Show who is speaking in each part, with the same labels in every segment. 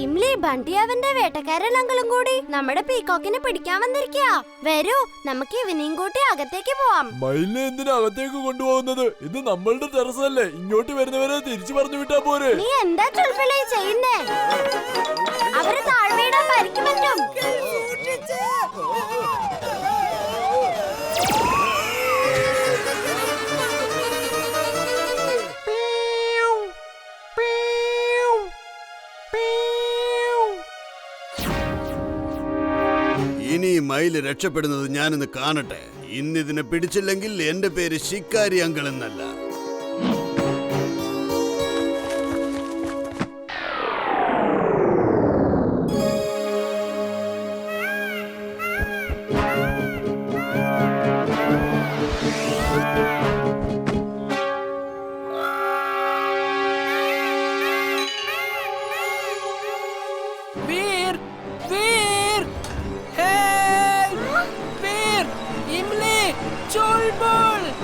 Speaker 1: ഇംലി ബണ്ടിയാവന്റെ വേട്ടക്കാരൻ അങ്കിളും കൂടി നമ്മുടെ പീകോക്കിനെ പിടിക്കാൻ വന്നിരിക്കുക. വരൂ, നമുക്ക് ഇവനെയും കൂട്ടി അകത്തേക്ക് പോവാം.
Speaker 2: മയിലിനെ എന്തിനാ അകത്തേക്ക് കൊണ്ടുപോകുന്നത്? ഇത് നമ്മളുടെ ടെറസല്ലേ, ഇങ്ങോട്ട് വരുന്നവരെ തിരിച്ചു പറഞ്ഞു വിട്ടാ പോരെ.
Speaker 1: നീ എന്താ ചുൾപ്പിളി ചെയ്യുന്നേ? അവര് താഴ്വീടാൻ പരിക്ക് പറ്റും.
Speaker 3: ഇനി മയില് രക്ഷപ്പെടുന്നത് ഞാനിന്ന് കാണട്ടെ. ഇന്നിതിനെ പിടിച്ചില്ലെങ്കിൽ എന്റെ പേര് ശിക്കാരി അങ്കിൾ എന്നല്ല.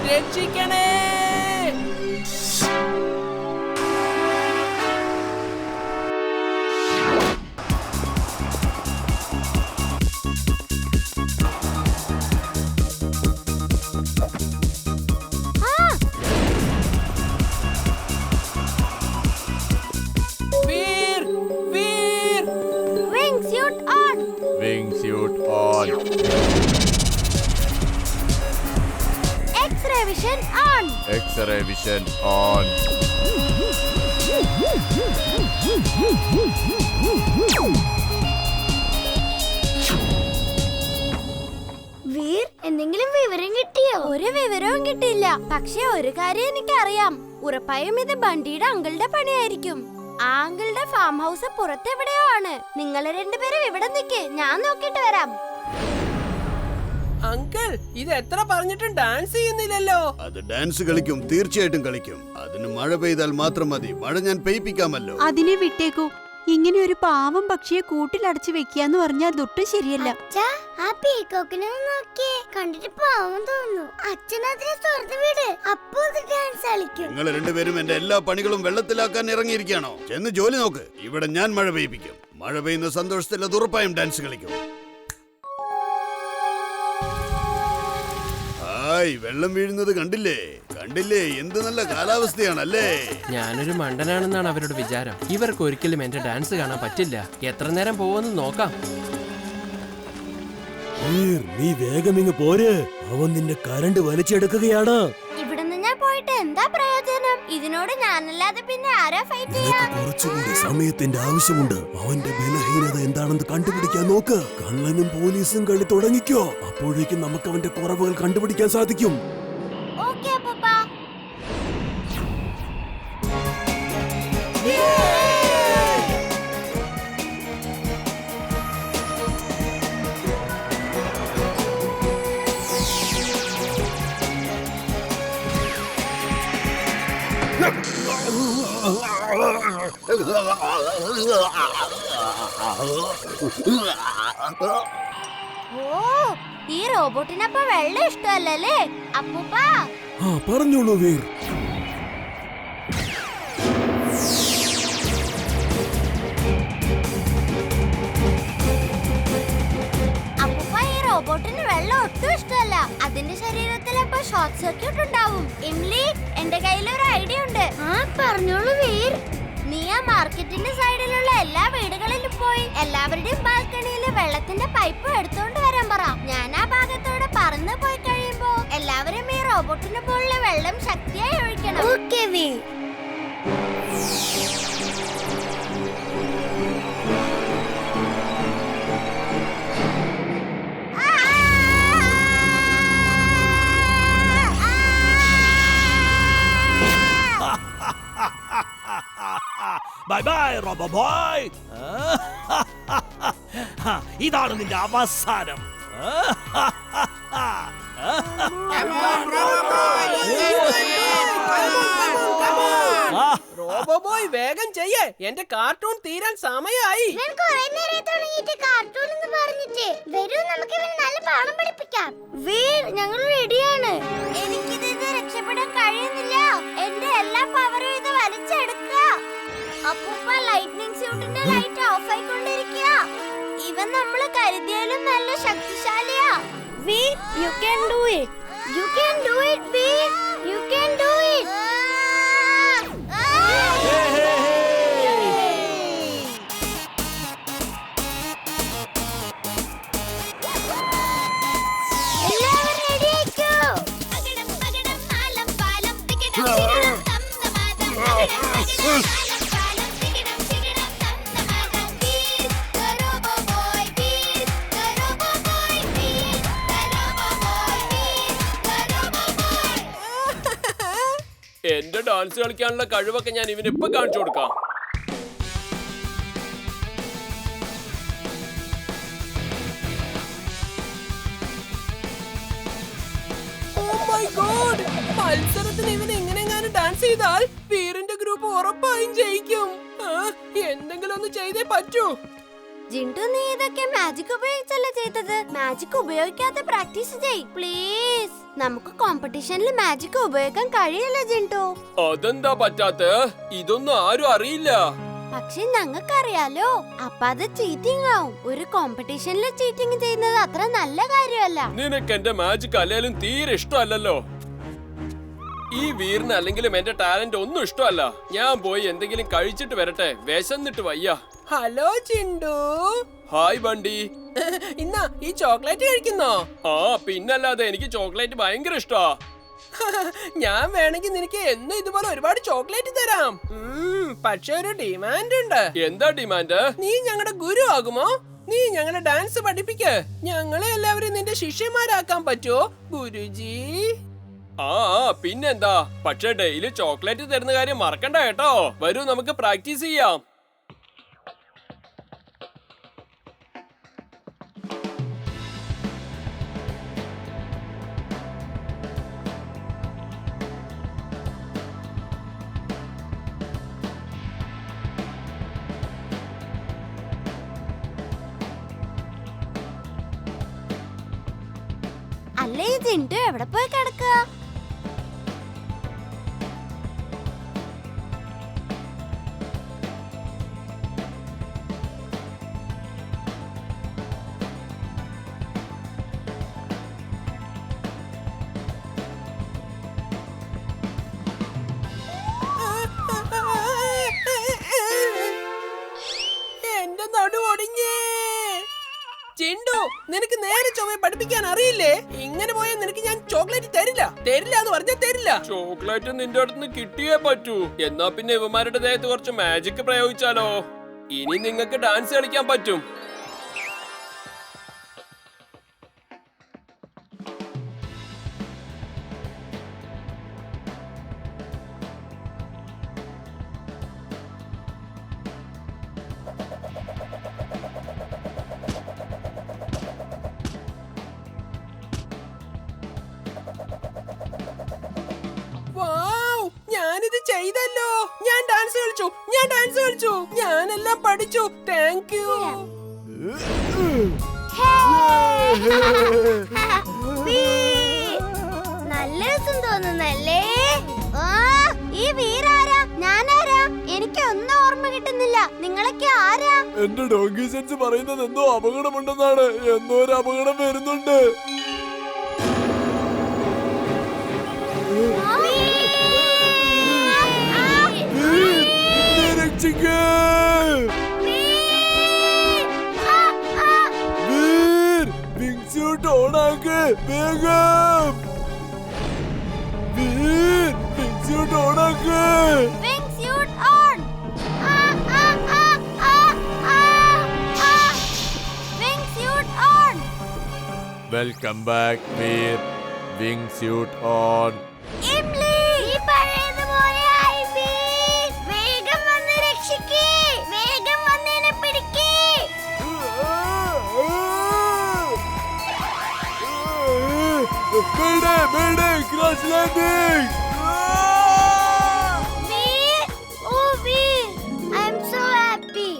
Speaker 4: രക്ഷിക്കണേ!
Speaker 2: X-ray vision on.
Speaker 1: വീർ, എന്തെങ്കിലും വിവരം കിട്ടിയോ? ഒരു വിവരവും കിട്ടിയില്ല. പക്ഷെ ഒരു കാര്യം എനിക്കറിയാം. ഉറപ്പായും ഇത് ബണ്ടിയുടെ അങ്കിളുടെ പണിയായിരിക്കും. ആ അങ്കിളുടെ ഫാം ഹൗസ് പുറത്തെവിടെയോ ആണ്. നിങ്ങൾ രണ്ടുപേരും ഇവിടെ നിൽക്ക്, ഞാൻ നോക്കിട്ട് വരാം.
Speaker 4: അങ്കിൾ, ഇത് എത്ര പറഞ്ഞിട്ടും ഡാൻസ് ചെയ്യുന്നില്ലല്ലോ.
Speaker 3: അത് ഡാൻസ് കളിക്കും, തീർച്ചയായിട്ടും കളിക്കും. അതിന് മഴ പെയ്താൽ മാത്രം മതി. മഴ ഞാൻ പെയ്പ്പിക്കാമല്ലോ.
Speaker 5: അതിനെ വിട്ടേക്കൂ. ഇങ്ങനെ ഒരു പാവം പക്ഷിയെ കൂട്ടിലടച്ചു വെക്കാന്ന് പറഞ്ഞാൽ തൊട്ടും ശരിയല്ല.
Speaker 1: ആ പീകോക്കിനെ നോക്കിയേ, കണ്ടിട്ട് പാവം തോന്നുന്നു. അച്ഛനതിനെ തുറന്നു വിട്, അപ്പോ ഡാൻസ് കളിക്കും.
Speaker 3: നിങ്ങൾ രണ്ടുപേരും എന്റെ എല്ലാ പണികളും വെള്ളത്തിലാക്കാൻ ഇറങ്ങിയിരിക്കുകയാണോ? ചെന്ന് ജോലി നോക്ക്. ഇവിടെ ഞാൻ മഴ പെയ്പ്പിക്കും. മഴ പെയ്യുന്ന സന്തോഷത്തിൽ അത് ഉറപ്പായും ഡാൻസ് കളിക്കും. വെള്ളം വീഴുന്നത് കണ്ടില്ലേ? കണ്ടില്ലേ? എന്ത് നല്ല കാലാവസ്ഥയാണല്ലേ.
Speaker 4: ഞാനൊരു മണ്ടനാണെന്നാണ് അവരുടെ വിചാരം. ഇവർക്ക് ഒരിക്കലും എന്റെ ഡാൻസ് കാണാൻ പറ്റില്ല. എത്ര നേരം പോവെന്ന് നോക്കാം.
Speaker 2: നീ വേഗം ഇങ്ങ് പോര്, അവൻ നിന്റെ കരണ്ട് വലിച്ചെടുക്കുകയാണ്.
Speaker 1: ഇവിടുന്ന് ഞാൻ പോയിട്ട് എന്താ പ്രയോജനം? ഇതിനോട് ഞാനല്ലാതെ പിന്നെ ആരാ ഫൈറ്റ് ചെയ്യാ?
Speaker 2: കുറച്ചുകൂടി സമയത്തിന്റെ ആവശ്യമുണ്ട്. അവന്റെ ബലഹീനത എന്താണെന്ന് കണ്ടുപിടിക്കാൻ നോക്ക്. കള്ളനും പോലീസും കളി തുടങ്ങിക്കോ. അപ്പോഴേക്കും നമുക്ക് അവന്റെ കുറവുകൾ കണ്ടുപിടിക്കാൻ സാധിക്കും.
Speaker 1: ഓക്കേ അപ്പൂപ്പ. ഓ, ഈ റോബോട്ടിനപ്പോ വെള്ളം ഇഷ്ടമല്ലേ അപ്പൂപ്പ?
Speaker 2: പറഞ്ഞോളൂ വീർ.
Speaker 1: അപ്പൂപ്പ, ഈ റോബോട്ടിന് വെള്ളം ഒട്ടും ഇഷ്ടമല്ല. അതിന്റെ ശരീരത്തിൽ അപ്പൊ ഷോർട്ട് സർക്യൂട്ട് ഉണ്ടാവും. ഇംലി, എന്റെ കയ്യിൽ ഒരു ഐഡിയ ഉണ്ട്. പറഞ്ഞോളൂ വീർ. നീ ആ മാർക്കറ്റിന്റെ സൈഡിലുള്ള എല്ലാ വീടുകളിലും പോയി എല്ലാവരുടെയും ബാൽക്കണിയിൽ വെള്ളത്തിന്റെ പൈപ്പ് എടുത്തോണ്ട് വരാൻ പറ. ഞാൻ ആ ഭാഗത്തോടെ പറന്നു പോയി കഴിയുമ്പോ എല്ലാവരും ഈ റോബോട്ടിന് പോലുള്ള വെള്ളം ശക്തിയായി ഒഴിക്കണം. Okay Veer.
Speaker 6: Bye bye robo boy. ഇതാണ് നിന്റെ അവസാനം.
Speaker 4: റോബോബോയ് വേഗം ചെയ്യേ, എന്റെ കാർട്ടൂൺ തീരാൻ സമയമായി.
Speaker 1: ഞങ്ങൾ റെഡിയാണ്. എനിക്കിത് രക്ഷപ്പെടാൻ കഴിയുന്നില്ല. എന്റെ എല്ലാ പവറും ഇത് വലിച്ചെടുക്കുക. അപ്പൂപ്പ, ലൈറ്റ്നിങ് സ്യൂട്ടിന്റെ ലൈറ്റ് ഓഫ് നമ്മള് കരുതിയാലും നല്ല ശക്തിശാലിയാ. Veer, you can do it. You can do it, Veer. You can do it. എല്ലാവരും ready ആയിക്കോ. പകടം പകടം പാലം പാലം ടിക്കടം ടിക്കടം തംതമാദം പകടം പകടം പാലം പാലം ടിക്കടം ടിക്കടം തംതമാദം വീർ കരോബോ ബോയ് വീർ കരോബോ ബോയ് വീർ കരോബോ ബോയ് വീർ കരോബോ ബോയ്.
Speaker 4: എന്റെ ഡാൻസ് കളിക്കാനുള്ള കഴിവൊക്കെ ഞാൻ ഇവനിപ്പൊ കാണിച്ചു കൊടുക്കാം. മത്സരത്തിന് ഇവൻ എങ്ങനെങ്ങാനും ഡാൻസ് ചെയ്താൽ വീറിന്റെ ഗ്രൂപ്പ് ഉറപ്പായും ജയിക്കും. എന്തെങ്കിലും ഒന്ന് ചെയ്തേ പറ്റൂ.
Speaker 1: ജിൻഡു, നീ ഇതൊക്കെ മാജിക് ഉപയോഗിച്ചല്ലേ ചെയ്തത്? മാജിക് ഉപയോഗിക്കാതെ പ്രാക്ടീസ് ചെയ് പ്ലീസ്. നമുക്ക് കോമ്പറ്റീഷനിൽ മാജിക് ഉപയോഗിക്കാൻ കഴിയില്ല ജിൻഡു.
Speaker 4: അതെന്താ പറ്റാത്ത? ഇതൊന്നും ആരും അറിയില്ല.
Speaker 1: പക്ഷെ ഞങ്ങൾക്കറിയാലോ. അപ്പൊ അത് ചീറ്റിംഗ് ആവും. ഒരു കോമ്പറ്റീഷനിൽ ചീറ്റിംഗ് ചെയ്യുന്നത് അത്ര നല്ല കാര്യമല്ല.
Speaker 4: നിനക്ക് എന്റെ മാജിക് അല്ലേലും തീരെ ഇഷ്ടമല്ലല്ലോ. ഈ വീറിന് അല്ലെങ്കിലും എന്റെ ടാലന്റ് ഒന്നും ഇഷ്ടമല്ല. ഞാൻ പോയി എന്തെങ്കിലും കഴിച്ചിട്ട് വരട്ടെ, വിശന്നിട്ട് വയ്യ. ഹലോ ചിണ്ടു. ഹായ് ബണ്ടി. ഇന്നാ ഈ ചോക്ലേറ്റ് കഴിക്കുന്നോ? ആ പിന്നല്ലാതെ, എനിക്ക് ചോക്ലേറ്റ് ഭയങ്കര ഇഷ്ടാ. ഞാൻ വേണമെങ്കിൽ നിനക്ക് എന്നും ഇതുപോലെ ഒരുപാട് ചോക്ലേറ്റ് തരാം. പക്ഷെ ഒരു ഡിമാൻഡ് ഉണ്ട്. എന്താ ഡിമാൻഡ്? നീ ഞങ്ങളുടെ ഗുരു ആകുമോ? നീ ഞങ്ങളെ ഡാൻസ് പഠിപ്പിക്ക്. ഞങ്ങളെ എല്ലാവരും നിന്റെ ശിഷ്യന്മാരാക്കാൻ പറ്റുമോ ഗുരുജി? ആ പിന്നെന്താ. പക്ഷെ ഡെയിലി ചോക്ലേറ്റ് തരുന്ന കാര്യം മറക്കണ്ട കേട്ടോ. വരൂ, നമുക്ക് പ്രാക്ടീസ് ചെയ്യാം.
Speaker 1: അല്ലേ ഈ ജിൻഡു എവിടെ പോയി കിടക്കുക?
Speaker 4: എന്റെ നടു ഒടിഞ്ഞേ. ചിണ്ടു, നിനക്ക് നേരെ ചൊവ്വ പഠിപ്പിക്കാൻ അറിയില്ലേ? ഇങ്ങനെ പോയാൽ നിനക്ക് ഞാൻ ചോക്ലേറ്റ് തരില്ല. തരില്ല എന്ന് പറഞ്ഞാൽ തരില്ല. ചോക്ലേറ്റ് നിന്റെ അടുത്ത് കിട്ടിയേ പറ്റൂ. എന്നാ പിന്നെ ഇവന്മാരുടെ ദേഹത്ത് കുറച്ച് മാജിക് പ്രയോഗിച്ചാലോ? ഇനി നിങ്ങൾക്ക് ഡാൻസ് കളിക്കാൻ പറ്റും. ഞാനിത് ചെയ്തല്ലോ. ഞാൻ ഡാൻസ് കളിച്ചു. ഞാനെല്ലാം പഠിച്ചു. Thank you.
Speaker 1: നല്ല രസം തോന്നുന്നല്ലേ? ഈ വീരാരാ? ഞാനാരാ? എനിക്ക് ഒന്നും ഓർമ്മ കിട്ടുന്നില്ല. നിങ്ങളൊക്കെ ആരാ?
Speaker 2: എന്റെ ഡോങ്കി സെൻസ് പറയുന്നത് എന്തോ അപകടമുണ്ടെന്നാണ്. എന്തോ ഒരു അപകടം വരുന്നുണ്ട്. ഓണാക്ക് വേഗം. ഓണാക്ക്. Welcome back Vir. Wing suit on. Mayday! Crash landing!
Speaker 1: Veer! Oh, Veer! I'm so happy.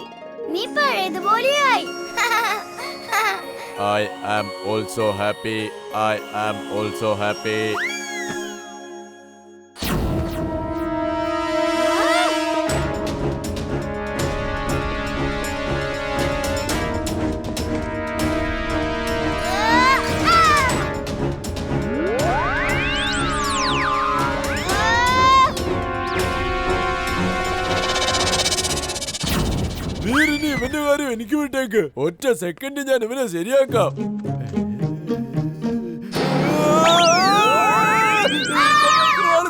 Speaker 1: നീ പഴയതുപോലെയായി.
Speaker 2: I am also happy. I am also happy. വീരിനി ഇവന്റെ കാര്യം എനിക്ക് വിട്ടേക്ക്. ഒറ്റ സെക്കൻഡ് ഞാൻ ഇവനെ ശരിയാക്കാം.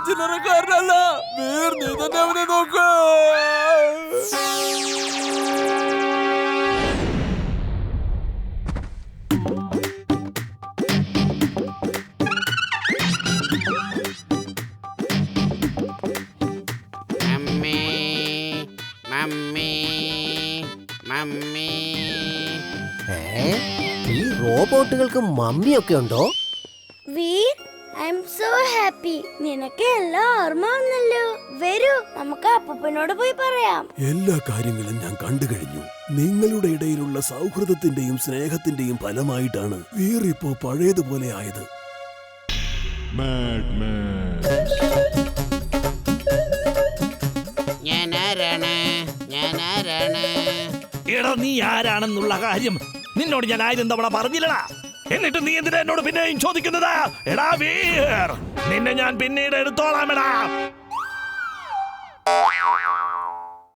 Speaker 2: ചില്ലറക്കാരനല്ല വീർ, നീ തന്നെ അവനെ നോക്ക.
Speaker 7: ഈ റോബോട്ടുകൾക്ക് മമ്മിയൊക്കെ ഉണ്ടോ?
Speaker 1: Veer, I M so happy. നിനക്ക് എല്ലാം ഓർമ്മ വന്നല്ലോ. വരൂ, നമുക്ക് അപ്പൂപ്പനോട് പോയി പറയാം.
Speaker 2: എല്ലാ കാര്യങ്ങളും ഞാൻ കണ്ടു കഴിഞ്ഞു. നിങ്ങളുടെ ഇടയിലുള്ള സൗഹൃദത്തിന്റെയും സ്നേഹത്തിന്റെയും ഫലമായിട്ടാണ് വീർ ഇപ്പോ പഴയതുപോലെ ആയത്.
Speaker 6: എടാ, നീ ആരാണെന്നുള്ള കാര്യം നിന്നോട് ഞാൻ 1000 തവണ പറഞ്ഞില്ലടാ. എന്നിട്ട് നീ എന്തിനാ എന്നോട് പിന്നെയും ചോദിക്കുന്നത്? എടാ വീർ, നിന്നെ ഞാൻ പിന്നീട് എടുത്തോളാം. എടാ